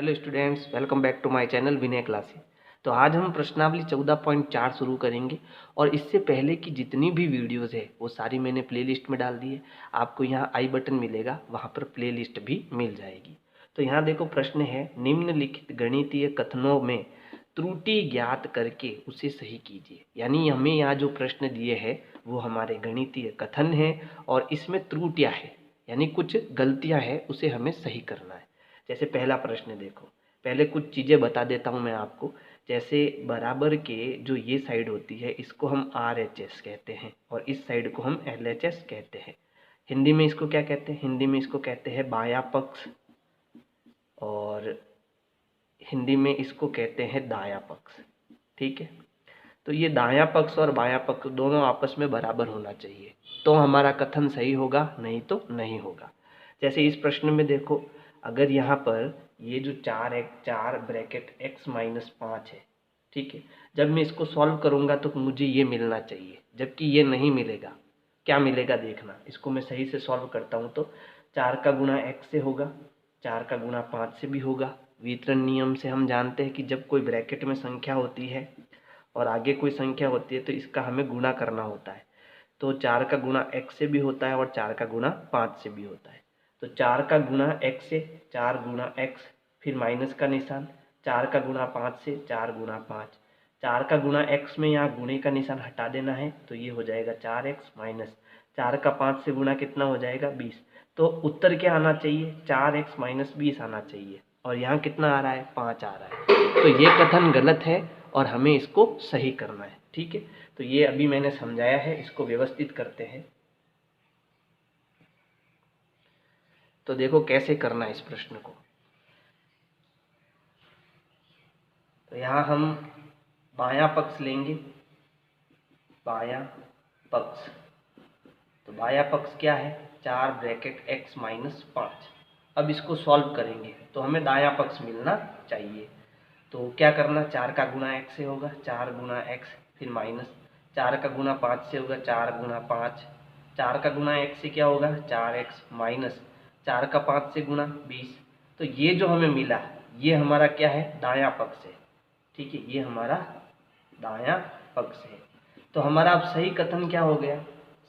Hello students, welcome back to my channel Vinay classes. तो आज हम प्रश्नावली 14.4 शुरू करेंगे और इससे पहले की जितनी भी वीडियोस है वो सारी मैंने प्लेलिस्ट में डाल दी है। आपको यहाँ आई बटन मिलेगा, वहाँ पर प्लेलिस्ट भी मिल जाएगी। तो यहाँ देखो, प्रश्न है निम्नलिखित गणितीय कथनों में त्रुटि ज्ञात करके उसे सही कीजिए। यानी हमें यहाँ जो प्रश्न दिए हैं वो हमारे गणितीय कथन है और इसमें त्रुटियाँ हैं, यानी कुछ गलतियाँ हैं, उसे हमें सही करना है। जैसे पहला प्रश्न देखो, पहले कुछ चीज़ें बता देता हूँ मैं आपको। जैसे बराबर के जो ये साइड होती है इसको हम RHS कहते हैं और इस साइड को हम LHS कहते हैं। हिंदी में इसको क्या कहते हैं? हिंदी में इसको कहते हैं बायां पक्ष और हिंदी में इसको कहते हैं दायां पक्ष। ठीक है, तो ये दायां पक्ष और बायां पक्ष दोनों आपस में बराबर होना चाहिए तो हमारा कथन सही होगा, नहीं तो नहीं होगा। जैसे इस प्रश्न में देखो, अगर यहाँ पर ये जो 4 ब्रैकेट x माइनस 5 है, ठीक है, जब मैं इसको सॉल्व करूँगा तो मुझे ये मिलना चाहिए, जबकि ये नहीं मिलेगा। क्या मिलेगा देखना, इसको मैं सही से सॉल्व करता हूँ तो 4 का गुणा x से होगा, 4 का गुणा 5 से भी होगा। वितरण नियम से हम जानते हैं कि जब कोई ब्रैकेट में संख्या होती है और आगे कोई संख्या होती है तो इसका हमें गुणा करना होता है। तो 4 का गुणा x से भी होता है और 4 का गुणा 5 से भी होता है। तो 4 का गुणा x से 4 गुणा x, फिर माइनस का निशान, 4 का गुणा 5 से 4 गुणा 5, 4 का गुणा x में यहाँ गुणे का निशान हटा देना है तो ये हो जाएगा 4x माइनस 4 का 5 से गुणा कितना हो जाएगा 20। तो उत्तर क्या आना चाहिए? 4x माइनस 20 आना चाहिए और यहाँ कितना आ रहा है? 5 आ रहा है। तो ये कथन गलत है और हमें इसको सही करना है। ठीक है, तो ये अभी मैंने समझाया है, इसको व्यवस्थित करते हैं। तो देखो कैसे करना है इस प्रश्न को। तो यहाँ हम बायां पक्ष लेंगे, बायां पक्ष। तो बायां पक्ष क्या है? 4 ब्रैकेट x माइनस 5। अब इसको सॉल्व करेंगे तो हमें दायां पक्ष मिलना चाहिए। तो क्या करना, 4 का गुणा x से होगा 4 गुणा x, फिर माइनस 4 का गुणा 5 से होगा 4 गुणा 5, 4 का गुणा x से क्या होगा 4x माइनस 4 का 5 से गुणा 20। तो ये जो हमें मिला ये हमारा क्या है? दायां पक्ष है। ठीक है, ये हमारा दायां पक्ष है। तो हमारा अब सही कथन क्या हो गया?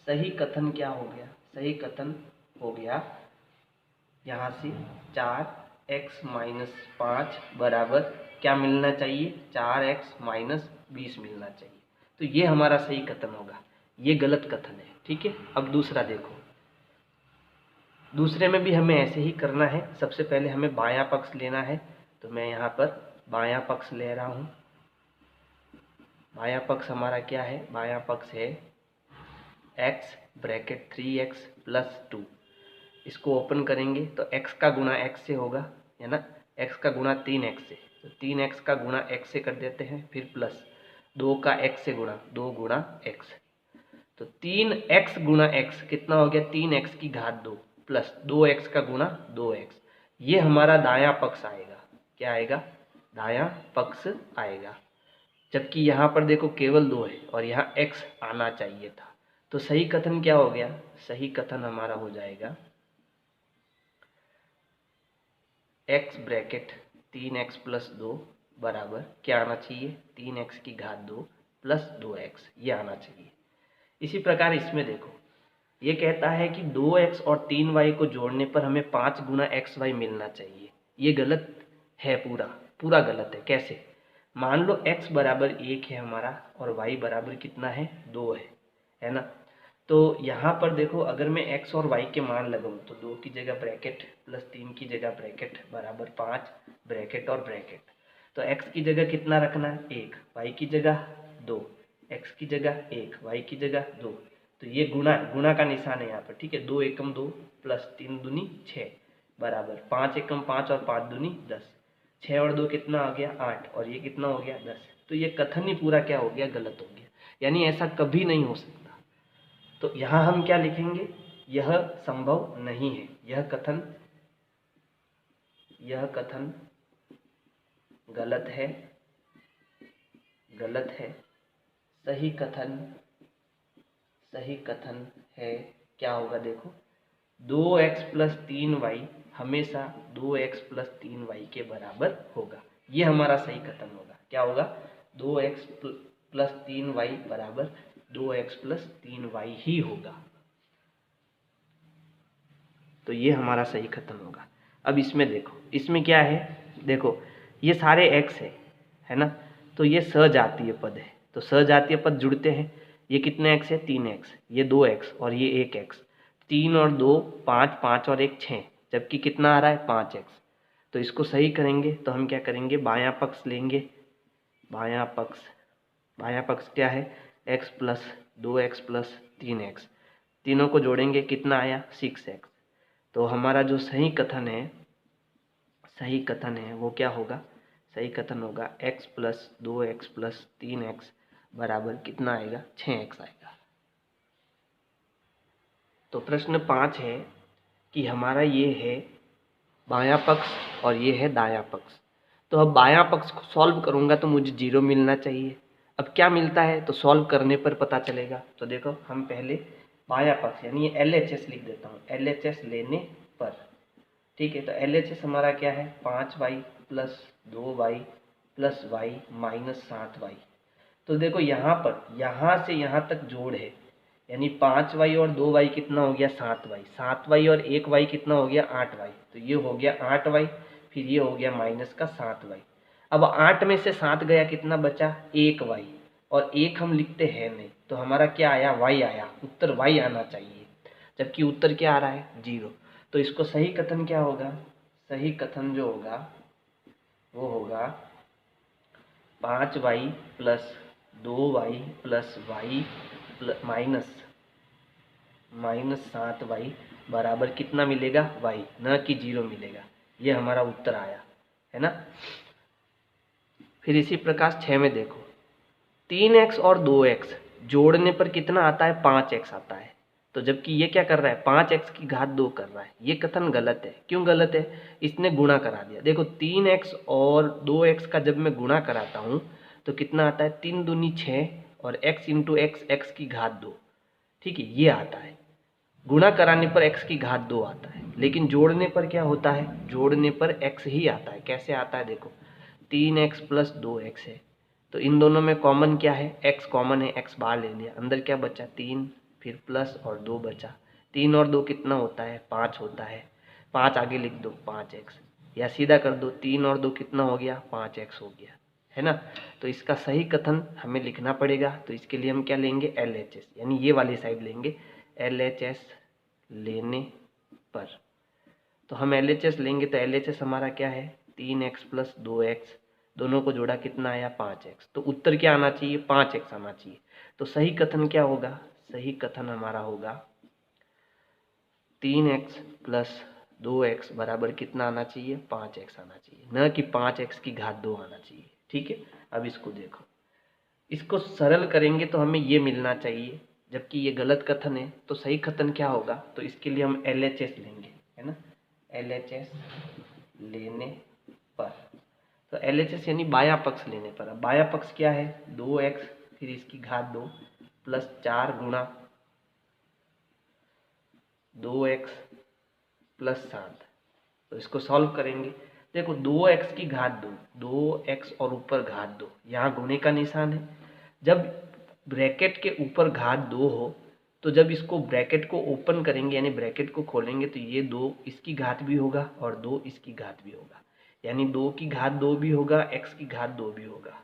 सही कथन क्या हो गया? सही कथन हो गया यहाँ से 4x माइनस 5 बराबर क्या मिलना चाहिए? 4x माइनस 20 मिलना चाहिए। तो ये हमारा सही कथन होगा, ये गलत कथन है। ठीक है, अब दूसरा देखो, दूसरे में भी हमें ऐसे ही करना है। सबसे पहले हमें बायां पक्ष लेना है, तो मैं यहाँ पर बायां पक्ष ले रहा हूँ। बायां पक्ष हमारा क्या है? बायां पक्ष है x ब्रैकेट 3x प्लस 2। इसको ओपन करेंगे तो x का गुणा x से होगा, है ना, x का गुणा 3x से, तो 3x का गुणा x से कर देते हैं, फिर प्लस 2 का x से गुणा 2 गुणा x। तो 3x गुणा x कितना हो गया? 3x की घात 2 प्लस 2x का गुणा 2x। ये हमारा दायां पक्ष आएगा। क्या आएगा? दायां पक्ष आएगा। जबकि यहाँ पर देखो केवल 2 है और यहाँ x आना चाहिए था। तो सही कथन क्या हो गया? सही कथन हमारा हो जाएगा x ब्रैकेट 3x प्लस 2 बराबर क्या आना चाहिए? 3x की घात 2 प्लस 2x, ये आना चाहिए। इसी प्रकार इसमें देखो, ये कहता है कि 2x और 3y को जोड़ने पर हमें 5 गुना xy मिलना चाहिए। ये गलत है, पूरा पूरा गलत है। कैसे? मान लो x बराबर 1 है हमारा और y बराबर कितना है? 2 है ना। तो यहाँ पर देखो, अगर मैं x और y के मान लगाऊँ तो 2 की जगह ब्रैकेट प्लस 3 की जगह ब्रैकेट बराबर 5 ब्रैकेट और ब्रैकेट। तो x की जगह कितना रखना है? 1, y की जगह 2, x की जगह 1, y की जगह 2। तो ये गुणा गुणा का निशान है यहाँ पर। ठीक है, 2 एकम 2 प्लस 3 दूनी 6 बराबर 5 एकम 5 और 5 दूनी 10। 6 और 2 कितना आ गया? 8, और ये कितना हो गया? 10। तो ये कथन ही पूरा क्या हो गया? गलत हो गया। यानी ऐसा कभी नहीं हो सकता। तो यहाँ हम क्या लिखेंगे? यह संभव नहीं है। यह कथन गलत है, गलत है। सही कथन है क्या होगा? देखो, 2x प्लस 3y हमेशा 2x प्लस 3y के बराबर होगा। ये हमारा सही कथन होगा। क्या होगा? 2x प्लस 3y बराबर 2x प्लस 3y ही होगा। तो ये हमारा सही कथन होगा। अब इसमें देखो, इसमें क्या है, देखो ये सारे x है ना, तो ये सजातीय पद है, तो सजातीय पद जुड़ते हैं। ये कितने x है? 3x, ये 2x और ये 1x। 3 और 2 5, 5 और 1 6, जबकि कितना आ रहा है? 5x। तो इसको सही करेंगे तो हम क्या करेंगे? बायां पक्ष लेंगे। बायां पक्ष क्या है? x plus 2x plus 3x, तीनों को जोड़ेंगे, कितना आया? 6x। तो हमारा जो सही कथन है वो क्या होगा? सही कथन होगा x plus 2x plus 3x बराबर कितना आएगा? 6x आएगा। तो प्रश्न 5 है कि हमारा ये है बायां पक्ष और ये है दायां पक्ष। तो अब बायां पक्ष को सॉल्व करूंगा तो मुझे 0 मिलना चाहिए। अब क्या मिलता है तो सॉल्व करने पर पता चलेगा। तो देखो, हम पहले बायां पक्ष यानी ये LHS लिख देता हूँ, LHS लेने पर, ठीक है। तो LHS हमारा क्या है? 5y plus 2y plus y minus 7y। तो देखो यहाँ से यहाँ तक जोड़ है, यानी 5y और 2y कितना हो गया? 7y। 7y और 1y कितना हो गया? 8y। तो ये हो गया 8y, फिर ये हो गया माइनस का 7y। अब 8 में से 7 गया, कितना बचा? 1y, और 1 हम लिखते हैं नहीं, तो हमारा क्या आया? y आया। उत्तर y आना चाहिए, जबकि उत्तर क्या आ रहा है? 0। तो इसको सही कथन क्या होगा? सही कथन जो होगा वो होगा 5y plus 2y plus y minus 7y बराबर कितना मिलेगा? y, न कि 0 मिलेगा। ये हमारा उत्तर आया, है ना। फिर इसी प्रकार 6 में देखो, 3x और 2x जोड़ने पर कितना आता है? 5x आता है। तो जबकि ये क्या कर रहा है? 5x की घात 2 कर रहा है। ये कथन गलत है। क्यों गलत है? इसने गुणा करा दिया। देखो 3x और 2x का जब मैं गुणा कराता हूँ तो कितना आता है? 3 दूनी 6 और x इंटू x की घात 2, ठीक है, ये आता है। गुणा कराने पर x की घात 2 आता है, लेकिन जोड़ने पर क्या होता है? जोड़ने पर x ही आता है। कैसे आता है? देखो 3x प्लस 2x है, तो इन दोनों में कॉमन क्या है? x कॉमन है, x बाहर ले लिया, अंदर क्या बचा? 3, फिर प्लस और 2 बचा। 3 और 2 कितना होता है? 5 होता है। 5 आगे लिख दो, 5x, या सीधा कर दो, 3 और 2 कितना हो गया? 5x हो गया, है ना। तो इसका सही कथन हमें लिखना पड़ेगा। तो इसके लिए हम क्या लेंगे? LHS, यानी ये वाली साइड लेंगे, LHS लेने पर। तो हम LHS लेंगे तो LHS हमारा क्या है? 3x प्लस 2x, दोनों को जोड़ा, कितना आया? 5x। तो उत्तर क्या आना चाहिए? 5x आना चाहिए। तो सही कथन क्या होगा? सही कथन हमारा होगा 3x प्लस 2x बराबर कितना आना चाहिए? 5x आना चाहिए, न कि 5x की घात 2 आना चाहिए, ठीक है। अब इसको देखो, इसको सरल करेंगे तो हमें ये मिलना चाहिए, जबकि ये गलत कथन है। तो सही कथन क्या होगा? तो इसके लिए हम LHS लेंगे, है ना, LHS लेने पर। तो LHS यानी बायां पक्ष लेने पर। अब बायां पक्ष क्या है? 2x फिर इसकी घात 2 प्लस 4 गुणा 2x प्लस 7। तो इसको सॉल्व करेंगे। देखो 2x की घात 2, 2x और ऊपर घात 2, यहाँ गुणे का निशान है। जब ब्रैकेट के ऊपर घात 2 हो तो जब इसको ब्रैकेट को ओपन करेंगे यानी ब्रैकेट को खोलेंगे तो ये 2 इसकी घात भी होगा और 2 इसकी घात भी होगा, यानी 2 की घात 2 भी होगा, x की घात 2 भी होगा।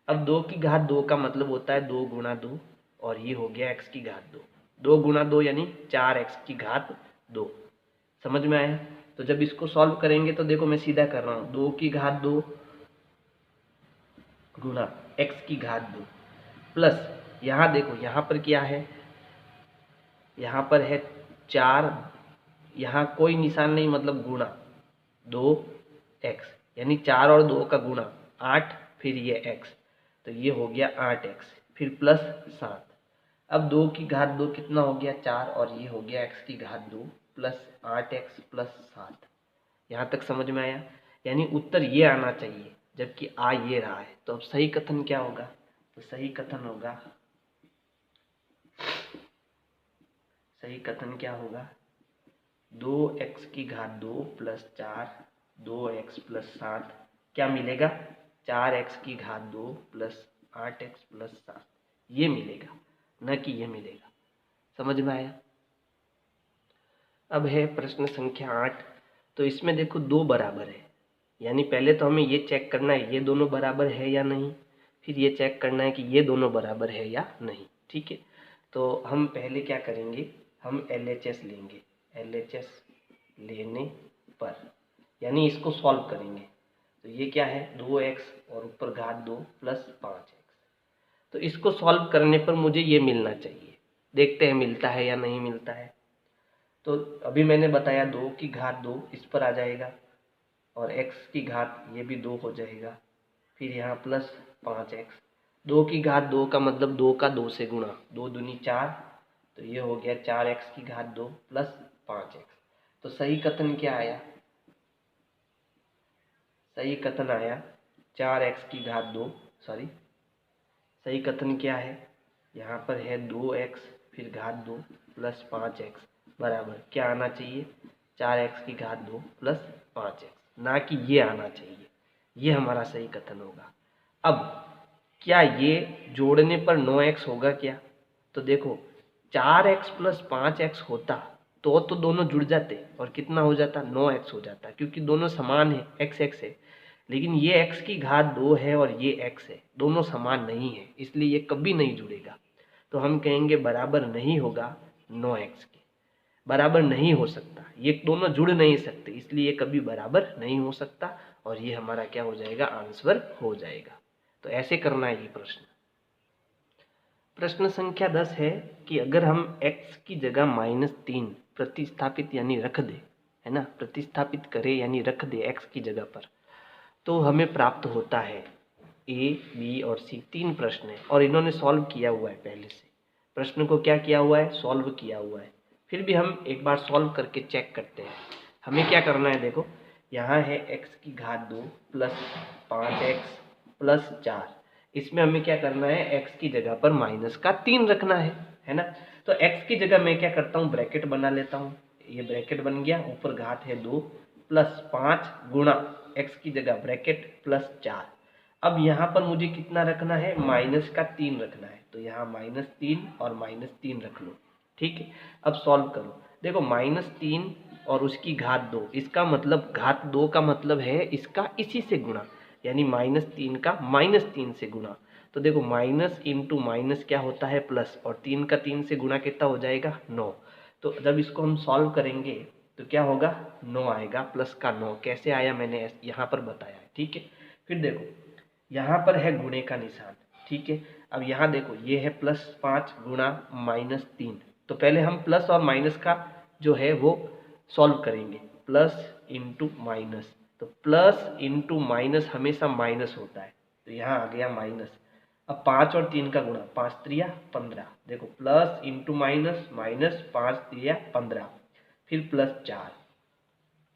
अब 2 की घात 2 का मतलब होता है 2 गुणा 2, और ये हो गया x की घात 2। 2 गुणा 2 यानी 4x की घात 2। समझ में आया? तो जब इसको सॉल्व करेंगे तो देखो मैं सीधा कर रहा हूँ, 2 की घात 2 गुणा x की घात 2 प्लस, यहाँ देखो यहाँ पर क्या है? यहाँ पर है 4, यहाँ कोई निशान नहीं, मतलब गुणा 2x, यानी 4 और 2 का गुणा 8, फिर ये x, तो ये हो गया 8x, फिर प्लस 7। अब 2 की घात 2 कितना हो गया? 4, और ये हो गया x की घात 2 प्लस 8x प्लस 7। यहाँ तक समझ में आया? यानी उत्तर ये आना चाहिए, जबकि आ ये रहा है। तो अब सही कथन क्या होगा? तो सही कथन होगा, सही कथन क्या होगा? 2x की घात 2 प्लस 4 2x प्लस 7 क्या मिलेगा? 4x की घात 2 प्लस 8x प्लस 7 ये मिलेगा, न कि ये मिलेगा। समझ में आया? अब है प्रश्न संख्या 8। तो इसमें देखो दो बराबर है, यानी पहले तो हमें ये चेक करना है ये दोनों बराबर है या नहीं, फिर ये चेक करना है कि ये दोनों बराबर है या नहीं। ठीक है, तो हम पहले क्या करेंगे, हम LHS लेंगे। LHS लेने पर यानी इसको सॉल्व करेंगे। तो ये क्या है 2x और ऊपर घात 2 प्लस 5x। तो इसको सॉल्व करने पर मुझे ये मिलना चाहिए, देखते हैं मिलता है या नहीं मिलता है। तो अभी मैंने बताया 2 की घात 2 इस पर आ जाएगा और x की घात ये भी 2 हो जाएगा, फिर यहाँ प्लस 5x। 2 की घात 2 का मतलब 2 का 2 से गुणा, 2 दूनी 4, तो ये हो गया 4x की घात 2 प्लस 5x। तो सही कथन क्या आया? सही कथन आया 4x की घात 2, सॉरी सही कथन क्या है, यहाँ पर है 2x फिर घात 2 प्लस 5x बराबर क्या आना चाहिए? 4x की घात 2 प्लस 5x, ना कि ये आना चाहिए। ये हमारा सही कथन होगा। अब क्या ये जोड़ने पर 9x होगा क्या? तो देखो 4x प्लस 5x होता तो दोनों जुड़ जाते और कितना हो जाता? 9x हो जाता, क्योंकि दोनों समान है, x x है। लेकिन ये x की घात 2 है और ये x है, दोनों समान नहीं है, इसलिए ये कभी नहीं जुड़ेगा। तो हम कहेंगे बराबर नहीं होगा 9x के, बराबर नहीं हो सकता, ये दोनों जुड़ नहीं सकते, इसलिए ये कभी बराबर नहीं हो सकता और ये हमारा क्या हो जाएगा? आंसर हो जाएगा। तो ऐसे करना है ये प्रश्न। प्रश्न संख्या 10 है कि अगर हम x की जगह -3 प्रतिस्थापित यानी रख दे, है ना, प्रतिस्थापित करें यानी रख दे x की जगह पर, तो हमें प्राप्त होता है A, B और C। 3 प्रश्न है और इन्होंने सॉल्व किया हुआ है पहले से। प्रश्न को क्या किया हुआ है? सॉल्व किया हुआ है। फिर भी हम एक बार सॉल्व करके चेक करते हैं। हमें क्या करना है, देखो यहाँ है x की घात 2 प्लस 5x प्लस 4। इसमें हमें क्या करना है? x की जगह पर -3 रखना है ना। तो x की जगह मैं क्या करता हूँ? ब्रैकेट बना लेता हूँ। ये ब्रैकेट बन गया, ऊपर घात है 2 प्लस 5 गुणा x की जगह ब्रैकेट प्लस 4। अब यहाँ पर मुझे कितना रखना है? -3 रखना है। तो यहाँ -3 और -3 रख लो। ठीक है, अब सॉल्व करो। देखो -3 और उसकी घात 2, इसका मतलब घात 2 का मतलब है इसका इसी से गुणा, यानी -3 का -3 से गुणा। तो देखो माइनस इंटू माइनस क्या होता है? प्लस, और 3 का 3 से गुणा कितना हो जाएगा? 9। तो जब इसको हम सॉल्व करेंगे तो क्या होगा? 9 आएगा, प्लस का 9 कैसे आया मैंने यहाँ पर बताया है। ठीक है, फिर देखो यहाँ पर है गुणे का निशान। ठीक है, अब यहाँ देखो ये है +5 गुणा -3। तो पहले हम प्लस और माइनस का जो है वो सॉल्व करेंगे, प्लस इंटू माइनस। तो प्लस इंटू माइनस हमेशा माइनस होता है, तो यहाँ आ गया माइनस। अब 5 और 3 का गुणा, 5 3 15। देखो प्लस इंटू माइनस, माइनस 5 3 15, फिर प्लस 4।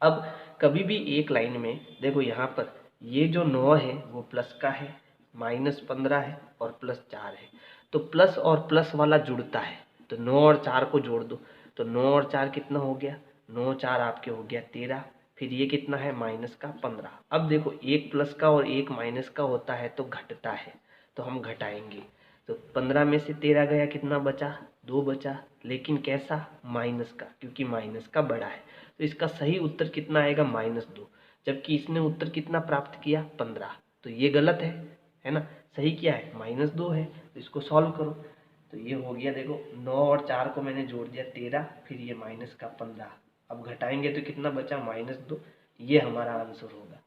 अब कभी भी एक लाइन में देखो यहाँ पर ये जो 9 है वो प्लस का है, -15 है और +4 है। तो प्लस और प्लस वाला जुड़ता है, तो 9 और 4 को जोड़ दो। तो 9 और 4 कितना हो गया? 9 4 आपके हो गया 13। फिर ये कितना है? -15। अब देखो एक प्लस का और एक माइनस का होता है तो घटता है, तो हम घटाएंगे। तो 15 में से 13 गया, कितना बचा? 2 बचा, लेकिन कैसा? माइनस का, क्योंकि माइनस का बड़ा है। तो इसका सही उत्तर कितना आएगा? -2। जबकि इसने उत्तर कितना प्राप्त किया? 15। तो ये गलत है ना। सही क्या है? -2 है। तो इसको सॉल्व करो। तो ये हो गया, देखो 9 और 4 को मैंने जोड़ दिया 13, फिर ये माइनस का 15। अब घटाएंगे तो कितना बचा? -2। ये हमारा आंसर होगा।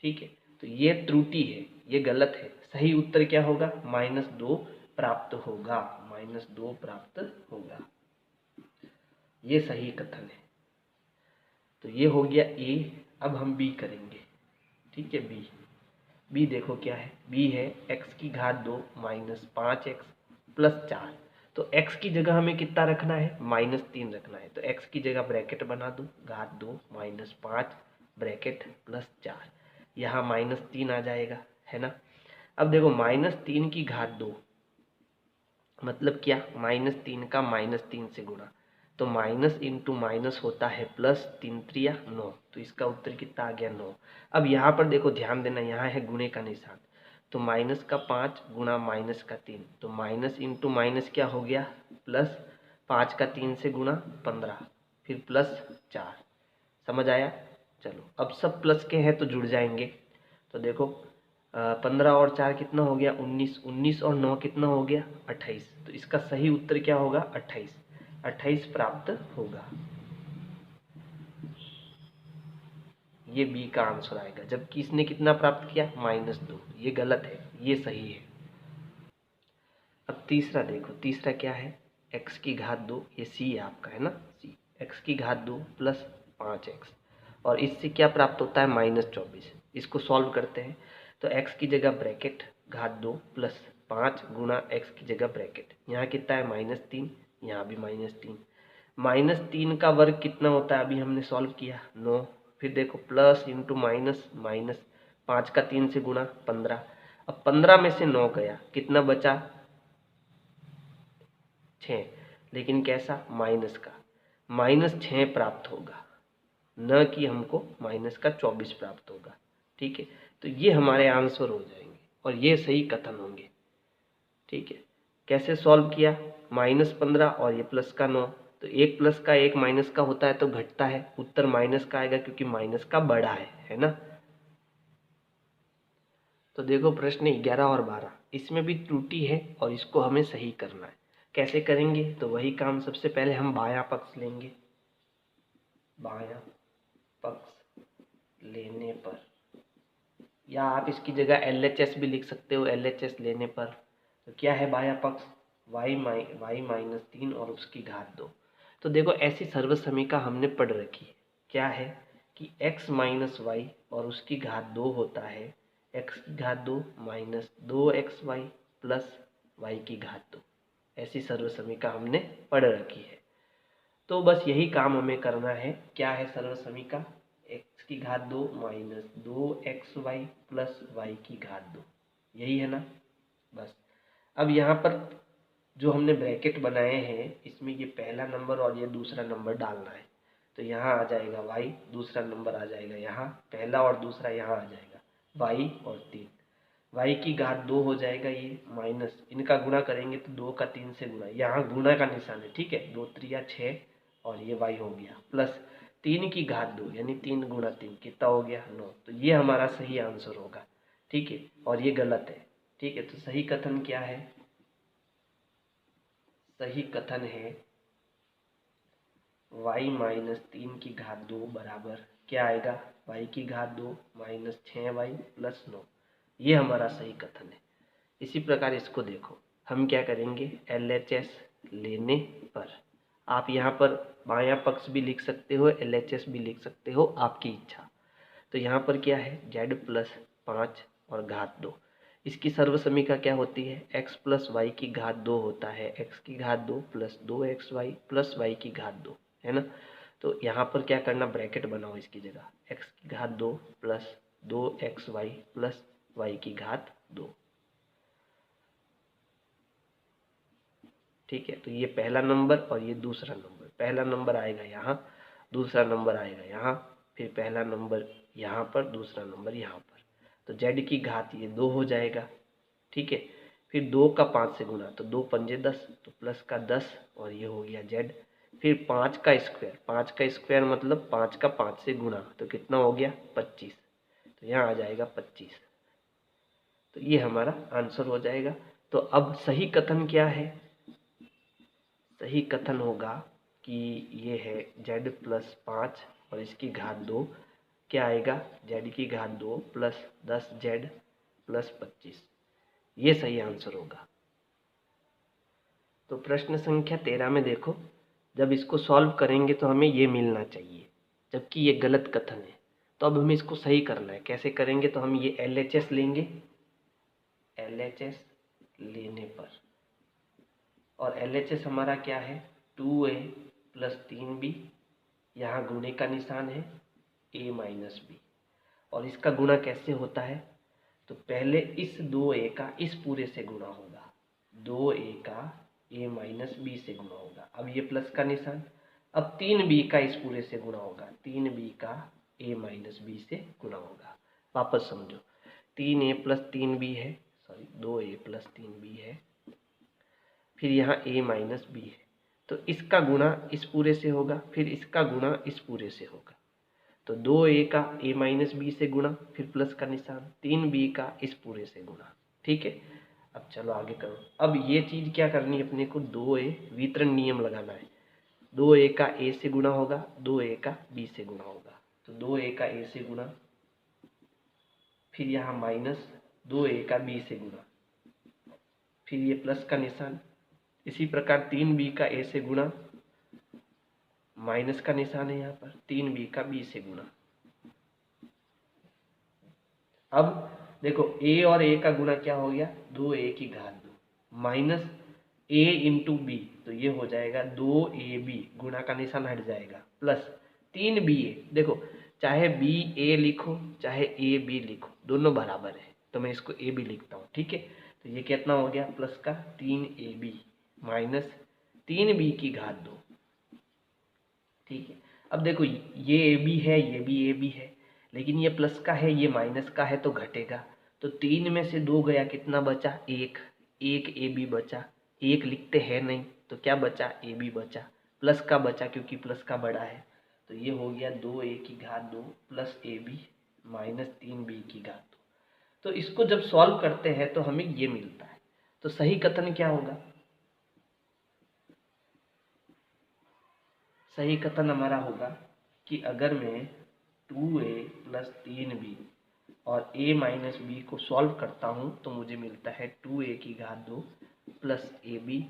ठीक है, तो ये त्रुटि है, ये गलत है। सही उत्तर क्या होगा? -2 प्राप्त होगा, -2 प्राप्त होगा। ये सही कथन है। तो ये हो गया ए। अब हम बी करेंगे। ठीक है, बी देखो क्या है? बी है x की घात 2 -5x प्लस 4। तो x की जगह हमें कितना रखना है? -3 रखना है। तो x की जगह ब्रैकेट बना दो, घात 2 -5 ब्रैकेट प्लस 4। यहाँ -3 आ जाएगा, है ना। अब देखो -3 की घात 2 मतलब क्या? -3 का -3 से गुणा। तो माइनस इंटू माइनस होता है प्लस, 3 त्रिया 9, तो इसका उत्तर कितना आ गया 9। अब यहाँ पर देखो ध्यान देना, यहाँ है गुणे का निशान, तो माइनस का 5 गुणा माइनस का 3, तो माइनस इंटू माइनस क्या हो गया प्लस, 5 का 3 से गुणा 15, फिर प्लस 4। समझ आया? चलो अब सब प्लस के हैं तो जुड़ जाएंगे। तो देखो 15 और 4 कितना हो गया 19, 19 और 9 कितना हो गया 28, तो इसका सही उत्तर क्या होगा 28, 28 प्राप्त होगा। ये बी का आंसर आएगा, जबकि इसने कितना प्राप्त किया -2, ये गलत है, ये सही है। अब तीसरा देखो, तीसरा क्या है x की घात 2, ये c है आपका, है ना c, x की घात 2 प्लस 5x, और इससे क्या प्राप्त होता है -24। इसको सॉल्व करते हैं, तो x की जगह ब्रैकेट घात 2 प्लस 5 गुणा x की जगह ब्रैकेट, यहाँ कितना है -3, यहाँ भी -3, -3 का वर्ग कितना होता है, अभी हमने सॉल्व किया 9, फिर देखो प्लस इंटू माइनस, माइनस 5 का 3 से गुणा 15, अब 15 में से 9 गया, कितना बचा 6, लेकिन कैसा माइनस का, -6 प्राप्त होगा, न कि हमको -24 प्राप्त होगा। ठीक है, तो ये हमारे आंसर हो जाएंगे और ये सही कथन होंगे। ठीक है, कैसे सॉल्व किया, -15 और ये प्लस का 9, तो एक प्लस का एक माइनस का होता है तो घटता है, उत्तर माइनस का आएगा क्योंकि माइनस का बड़ा है ना। तो देखो प्रश्न 11 और 12, इसमें भी त्रुटि है और इसको हमें सही करना है। कैसे करेंगे, तो वही काम, सबसे पहले हम बायां पक्ष लेंगे, बायां पक्ष लेने पर, या आप इसकी जगह LHS भी लिख सकते हो, LHS लेने पर तो क्या है बायां पक्ष y माइनस 3 और उसकी घात 2। तो देखो ऐसी सर्वसमीका हमने पढ़ रखी है, क्या है कि x माइनस वाई और उसकी घात 2 होता है x की घात 2 माइनस 2xy प्लस y की घात 2, ऐसी सर्वसमीका हमने पढ़ रखी है। तो बस यही काम हमें करना है, क्या है सर्वसमीका, x की घात 2 माइनस 2xy प्लस y की घात 2, यही है ना। बस अब यहाँ पर जो हमने ब्रैकेट बनाए हैं, इसमें ये पहला नंबर और ये दूसरा नंबर डालना है, तो यहाँ आ जाएगा y, दूसरा नंबर आ जाएगा यहाँ, पहला और दूसरा यहाँ आ जाएगा y और 3, y की घात 2 हो जाएगा, ये माइनस, इनका गुणा करेंगे तो 2 का 3 से गुणा, यहाँ गुणा का निशान है, ठीक है, 2 त्रिया 6 और ये y हो गया, प्लस 3 की घात 2 यानी 3 गुणा 3 कितना हो गया 9, तो ये हमारा सही आंसर होगा। ठीक है, और ये गलत है। ठीक है, तो सही कथन क्या है, सही कथन है y माइनस 3 की घात 2 बराबर क्या आएगा, y की घात 2 माइनस 6y प्लस 9, ये हमारा सही कथन है। इसी प्रकार इसको देखो, हम क्या करेंगे, LHS लेने पर, आप यहाँ पर बायां पक्ष भी लिख सकते हो, LHS भी लिख सकते हो, आपकी इच्छा। तो यहाँ पर क्या है z प्लस 5 और घात 2, इसकी सर्वसमीका क्या होती है, x प्लस वाई की घात 2 होता है, x की घात 2 प्लस 2xy प्लस y की घात 2, है ना। तो यहाँ पर क्या करना, ब्रैकेट बनाओ इसकी जगह, x की घात 2 प्लस 2xy प्लस y की घात 2। ठीक है, तो ये पहला नंबर और ये दूसरा नंबर, पहला नंबर आएगा यहाँ, दूसरा नंबर आएगा यहाँ, फिर पहला नंबर यहाँ पर, दूसरा नंबर यहाँ पर, तो z की घात ये 2 हो जाएगा। ठीक है, फिर 2 का 5 से गुना, तो 2 पंजे 10, तो प्लस का 10 और ये हो गया z, फिर 5 का स्क्वायर, 5 का स्क्वायर मतलब 5 का 5 से गुना, तो कितना हो गया 25, तो यहाँ आ जाएगा 25, तो ये हमारा आंसर हो जाएगा। तो अब सही कथन क्या है, सही कथन होगा कि ये है z प्लस 5 और इसकी घात 2, क्या आएगा z की घात 2 प्लस 10z प्लस 25, ये सही आंसर होगा। तो प्रश्न संख्या 13 में देखो, जब इसको सॉल्व करेंगे तो हमें ये मिलना चाहिए, जबकि ये गलत कथन है, तो अब हमें इसको सही करना है। कैसे करेंगे, तो हम ये LHS लेंगे, LHS लेने पर, और LHS हमारा क्या है 2a प्लस 3b, यहाँ गुणे का निशान है a माइनस b, और इसका गुणा कैसे होता है, तो पहले इस 2a का इस पूरे से गुणा होगा, 2a का a माइनस b से गुणा होगा। अब ये प्लस का निशान, अब 3b का इस पूरे से गुणा होगा, 3b का a माइनस बी से गुणा होगा। वापस समझो, 3a प्लस 3b है, सॉरी 2a प्लस 3b है, फिर यहाँ a माइनस बी है, तो इसका गुणा इस पूरे से होगा, फिर इसका गुणा इस पूरे से होगा। तो 2a का a माइनस बी से गुणा, फिर प्लस का निशान, 3b का इस पूरे से गुणा। ठीक है, अब चलो आगे करो। अब ये चीज़ क्या करनी है अपने को, 2a वितरण नियम लगाना है। 2a का a से गुणा होगा, 2a का b से गुणा होगा, तो 2a का a से गुणा, फिर यहाँ माइनस 2a का b से गुणा, फिर ये प्लस का निशान। इसी प्रकार 3b का a से गुणा, माइनस का निशान है यहाँ पर, 3b का b से गुणा। अब देखो a और a का गुणा क्या हो गया, 2a की घात 2 माइनस a इंटू बी, तो ये हो जाएगा 2ab, गुणा का निशान हट जाएगा, प्लस 3ba। देखो चाहे ba लिखो चाहे ab लिखो, दोनों बराबर है, तो मैं इसको ab लिखता हूँ। ठीक है, तो ये कितना हो गया, प्लस का 3ab माइनस 3b की घात 2। ठीक है, अब देखो ये ab है, ये भी ab है, लेकिन ये प्लस का है, ये माइनस का है, तो घटेगा। तो 3 में से 2 गया, कितना बचा, 1, एक ab बचा, 1 लिखते हैं नहीं, तो क्या बचा, ab बचा, प्लस का बचा क्योंकि प्लस का बड़ा है, तो ये हो गया 2a की घात 2 प्लस ab माइनस 3b की घात 2। तो इसको जब सॉल्व करते हैं तो हमें ये मिलता है। तो सही कथन क्या होगा, सही कथन हमारा होगा कि अगर मैं 2a प्लस 3b और a माइनस बी को सॉल्व करता हूँ तो मुझे मिलता है 2a की घात 2 प्लस ab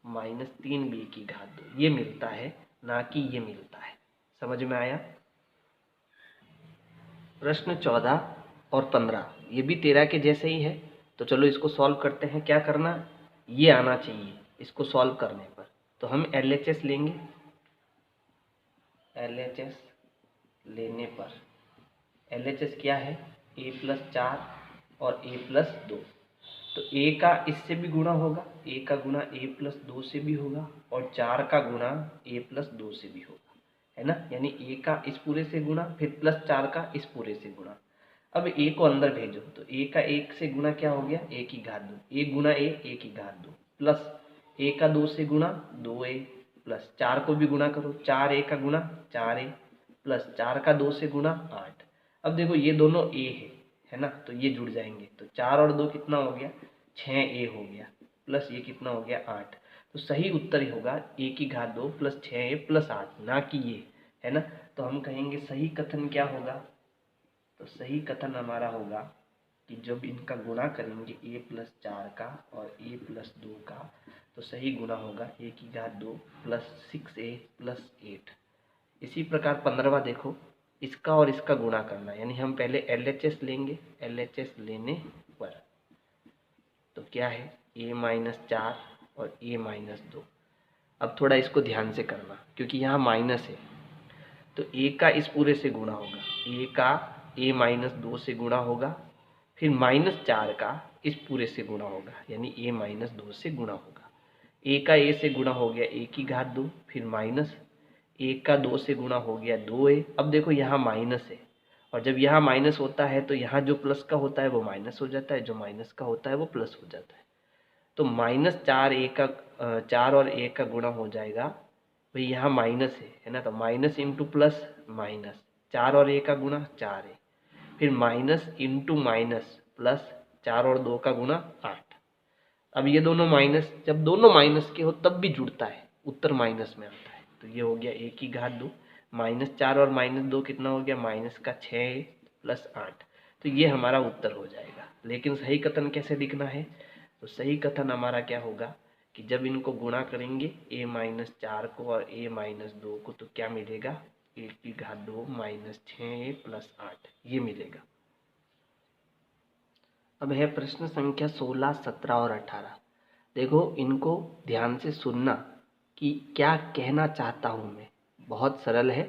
माइनस 3b की घात 2, ये मिलता है, ना कि ये मिलता है। समझ में आया। प्रश्न 14 और 15 ये भी 13 के जैसे ही है, तो चलो इसको सॉल्व करते हैं। क्या करना, ये आना चाहिए इसको सॉल्व करने पर। तो हम LHS लेंगे, LHS लेने पर LHS क्या है, a प्लस 4 और a प्लस 2। तो a का इससे भी गुणा होगा, a का गुणा a प्लस 2 से भी होगा, और 4 का गुणा a प्लस 2 से भी होगा, है ना। यानी a का इस पूरे से गुणा, फिर प्लस 4 का इस पूरे से गुणा। अब a को अंदर भेजो, तो a का 1 से गुणा क्या हो गया, a की घात 2, 1 गुणा a की घात 2, प्लस a का 2 से गुणा 2a, प्लस 4 को भी गुणा करो, 4a का गुणा 4a, प्लस 4 का 2 से गुणा 8। अब देखो ये दोनों a है ना, तो ये जुड़ जाएंगे, तो 4 और 2 कितना हो गया, 6a हो गया, प्लस ये कितना हो गया 8। तो सही उत्तर ही होगा a की घात 2 प्लस 6a प्लस 8, ना कि ये, है ना। तो हम कहेंगे सही कथन क्या होगा, तो सही कथन हमारा होगा कि जब इनका गुणा करेंगे a प्लस 4 का और a प्लस 2 का, तो सही गुणा होगा a की घात 2 प्लस 6a प्लस 8। इसी प्रकार 15वां देखो, इसका और इसका गुणा करना, यानी हम पहले LHS लेंगे, LHS लेने पर तो क्या है, a माइनस 4 और a माइनस 2। अब थोड़ा इसको ध्यान से करना क्योंकि यहाँ माइनस है, तो a का इस पूरे से गुणा होगा, a का a माइनस 2 से गुणा होगा, फिर माइनस 4 का इस पूरे से गुणा होगा, यानी a माइनस 2 से गुणा होगा। a का a से गुणा हो गया a की घात 2, फिर माइनस a का 2 से गुणा हो गया 2a। अब देखो यहाँ माइनस है, और जब यहाँ माइनस होता है तो यहाँ जो प्लस का होता है वो माइनस हो जाता है, जो माइनस का होता है वो प्लस हो जाता है। तो माइनस 4a का 4 और a का गुणा हो जाएगा, भाई यहाँ माइनस है ना, तो माइनस इंटू प्लस माइनस, 4 और a का गुणा 4a, फिर माइनस इंटू माइनस प्लस 4 और 2 का गुणा 8। अब ये दोनों माइनस, जब दोनों माइनस के हो तब भी जुड़ता है, उत्तर माइनस में आता है। तो ये हो गया a की घात 2 माइनस 4 और माइनस 2 कितना हो गया, माइनस का 6 प्लस 8। तो ये हमारा उत्तर हो जाएगा। लेकिन सही कथन कैसे लिखना है, तो सही कथन हमारा क्या होगा कि जब इनको गुणा करेंगे a माइनस 4 को और a माइनस 2 को, तो क्या मिलेगा, a की घात 2 माइनस 6a प्लस 8, ये मिलेगा। अब है प्रश्न संख्या 16, 17 और 18। देखो इनको ध्यान से सुनना कि क्या कहना चाहता हूँ मैं। बहुत सरल है,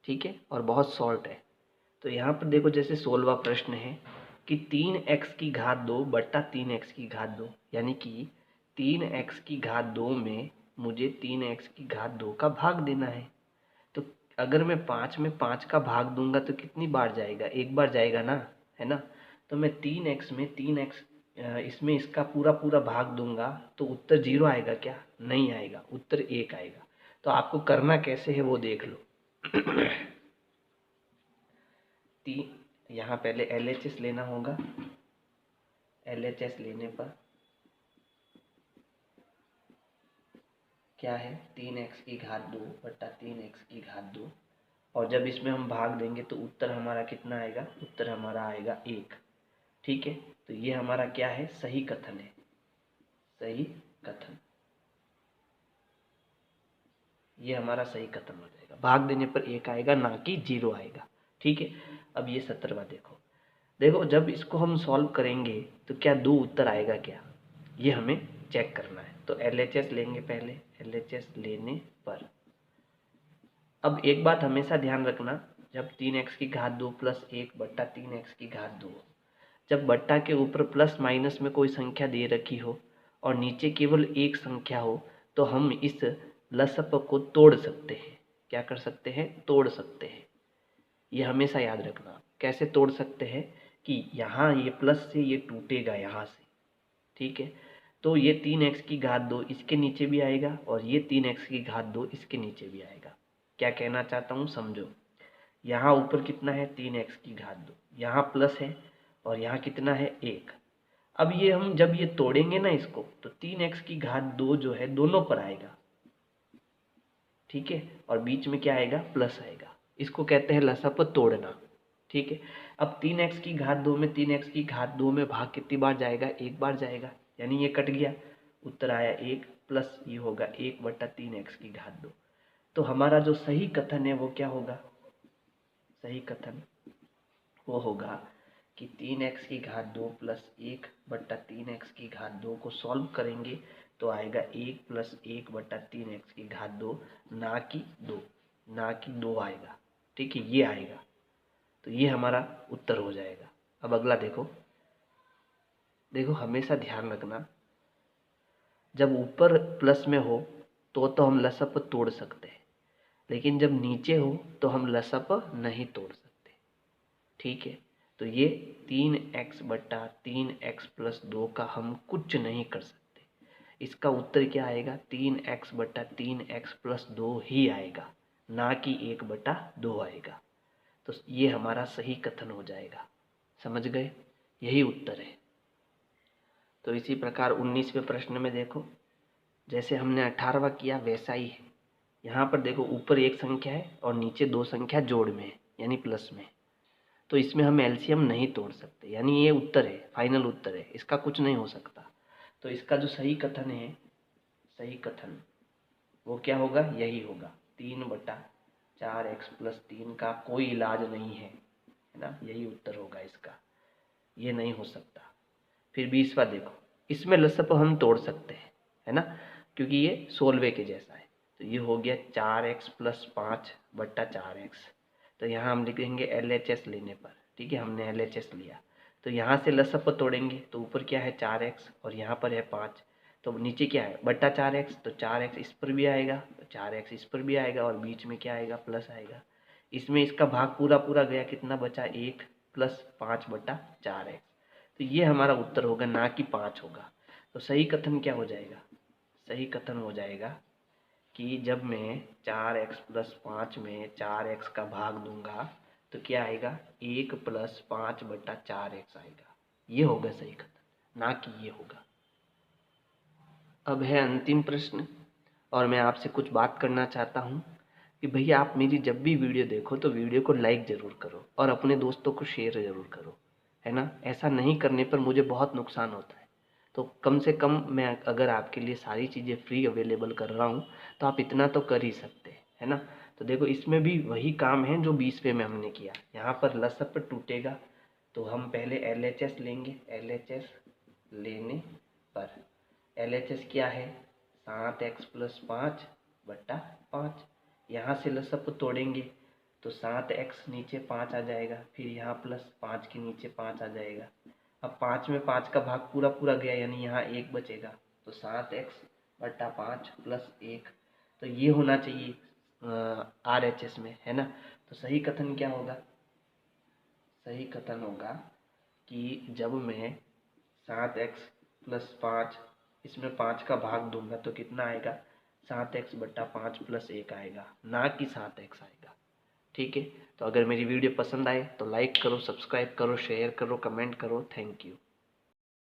ठीक है, और बहुत शॉर्ट है। तो यहाँ पर देखो जैसे 16वां प्रश्न है कि 3x की घात 2 बट्टा 3x की घात 2, यानी कि 3x की घात 2 में मुझे 3x की घात 2 का भाग देना है। अगर मैं 5 में 5 का भाग दूंगा तो कितनी बार जाएगा, एक बार जाएगा ना, है ना। तो मैं 3x में 3x इसमें इसका पूरा पूरा भाग दूंगा तो उत्तर 0 आएगा क्या, नहीं आएगा, उत्तर 1 आएगा। तो आपको करना कैसे है वो देख लो। यहाँ पहले LHS लेना होगा। LHS लेने पर क्या है, 3x की घात 2 बटा 3x की घात 2, और जब इसमें हम भाग देंगे तो उत्तर हमारा कितना आएगा, उत्तर हमारा आएगा 1। ठीक है, तो ये हमारा क्या है, सही कथन है, सही कथन, ये हमारा सही कथन हो जाएगा। भाग देने पर 1 आएगा, ना कि 0 आएगा। ठीक है, अब ये 17वां देखो। देखो जब इसको हम सॉल्व करेंगे तो क्या 2 उत्तर आएगा क्या, ये हमें चेक करना है। तो LHS लेंगे पहले, LHS लेने पर अब एक बात हमेशा ध्यान रखना, जब 3x की घात 2 प्लस 1 बट्टा 3x की घात 2, जब बट्टा के ऊपर प्लस माइनस में कोई संख्या दे रखी हो और नीचे केवल एक संख्या हो तो हम इस लसप को तोड़ सकते हैं। क्या कर सकते हैं, तोड़ सकते हैं। ये हमेशा याद रखना। कैसे तोड़ सकते हैं कि यहाँ ये प्लस से ये टूटेगा यहाँ से, ठीक है। तो ये 3x की घात 2 इसके नीचे भी आएगा और ये 3x की घात 2 इसके नीचे भी आएगा। क्या कहना चाहता हूँ समझो, यहाँ ऊपर कितना है, 3x की घात 2, यहाँ प्लस है और यहाँ कितना है, 1। अब ये हम जब ये तोड़ेंगे ना इसको, तो 3x की घात 2 जो है दोनों पर आएगा, ठीक है, और बीच में क्या आएगा, प्लस आएगा। इसको कहते हैं लसप तोड़ना। ठीक है, अब 3x की घात 2 में 3x की घात 2 में भाग कितनी बार जाएगा, एक बार जाएगा, यानी ये कट गया, उत्तर आया 1, प्लस ये होगा 1 बटा 3x की घात 2। तो हमारा जो सही कथन है वो क्या होगा, सही कथन वो होगा कि 3x की घात 2 प्लस 1 बट्टा 3x की घात 2 को सॉल्व करेंगे तो आएगा 1 प्लस 1 बट्टा 3x की घात 2, ना कि 2, ना कि 2 आएगा। ठीक है, ये आएगा, तो ये हमारा उत्तर हो जाएगा। अब अगला देखो, देखो हमेशा ध्यान रखना, जब ऊपर प्लस में हो तो हम लसप तोड़ सकते हैं, लेकिन जब नीचे हो तो हम लसप नहीं तोड़ सकते। ठीक है, तो ये 3x बट्टा 3x प्लस 2 का हम कुछ नहीं कर सकते। इसका उत्तर क्या आएगा, 3x बट्टा 3x प्लस 2 ही आएगा, ना कि 1 बट्टा 2 आएगा। तो ये हमारा सही कथन हो जाएगा। समझ गए, यही उत्तर है। तो इसी प्रकार 19वें प्रश्न में देखो, जैसे हमने 18वां किया वैसा ही है। यहाँ पर देखो ऊपर एक संख्या है और नीचे 2 संख्या जोड़ में है, यानी प्लस में। तो इसमें हम एलसीएम नहीं तोड़ सकते, यानी ये उत्तर है, फाइनल उत्तर है, इसका कुछ नहीं हो सकता। तो इसका जो सही कथन है, सही कथन वो क्या होगा, यही होगा, 3 बटा 4x प्लस 3 का कोई इलाज नहीं है ना, यही उत्तर होगा इसका, ये नहीं हो सकता। फिर 20वां देखो, इसमें लसप हम तोड़ सकते हैं, है ना, क्योंकि ये 16वें के जैसा है। तो ये हो गया 4x प्लस 5 बट्टा 4x। तो यहाँ हम लिखेंगे LHS लेने पर, ठीक है, हमने LHS लिया। तो यहाँ से लसप तोड़ेंगे तो ऊपर क्या है 4x और यहाँ पर है 5, तो नीचे क्या है बट्टा 4x, तो 4x इस पर भी आएगा, तो 4x इस पर भी आएगा और बीच में क्या आएगा, प्लस आएगा। इसमें इसका भाग पूरा पूरा गया, कितना बचा, 1 प्लस 5 बट्टा 4x। तो ये हमारा उत्तर होगा, ना कि 5 होगा। तो सही कथन क्या हो जाएगा, सही कथन हो जाएगा कि जब मैं 4x प्लस 5 में 4x का भाग दूंगा तो क्या आएगा, 1 प्लस 5 बट्टा 4x आएगा। ये होगा सही कथन, ना कि ये होगा। अब है अंतिम प्रश्न, और मैं आपसे कुछ बात करना चाहता हूँ कि भैया आप मेरी जब भी वीडियो देखो तो वीडियो को लाइक ज़रूर करो और अपने दोस्तों को शेयर ज़रूर करो, है ना। ऐसा नहीं करने पर मुझे बहुत नुकसान होता है। तो कम से कम मैं अगर आपके लिए सारी चीज़ें फ्री अवेलेबल कर रहा हूँ तो आप इतना तो कर ही सकते हैं, है ना। तो देखो इसमें भी वही काम है जो 20वें में हमने किया। यहाँ पर लसप टूटेगा तो हम पहले LHS लेंगे, LHS लेने पर LHS क्या है, 7x प्लस 5 बट्टा 5। यहाँ से लसप तोड़ेंगे तो 7x नीचे 5 आ जाएगा, फिर यहाँ प्लस 5 के नीचे 5 आ जाएगा। अब 5 में 5 का भाग पूरा पूरा गया, यानी यहाँ 1 बचेगा, तो 7x बट्टा 5 प्लस 1। तो ये होना चाहिए RHS में, है ना। तो सही कथन क्या होगा? सही कथन होगा कि जब मैं 7x + 5 इसमें 5 का भाग दूंगा तो कितना आएगा? 7x/5 + 1 आएगा, ना कि 7x आएगा। ठीक है, तो अगर मेरी वीडियो पसंद आए तो लाइक करो, सब्सक्राइब करो, शेयर करो, कमेंट करो। Thank you.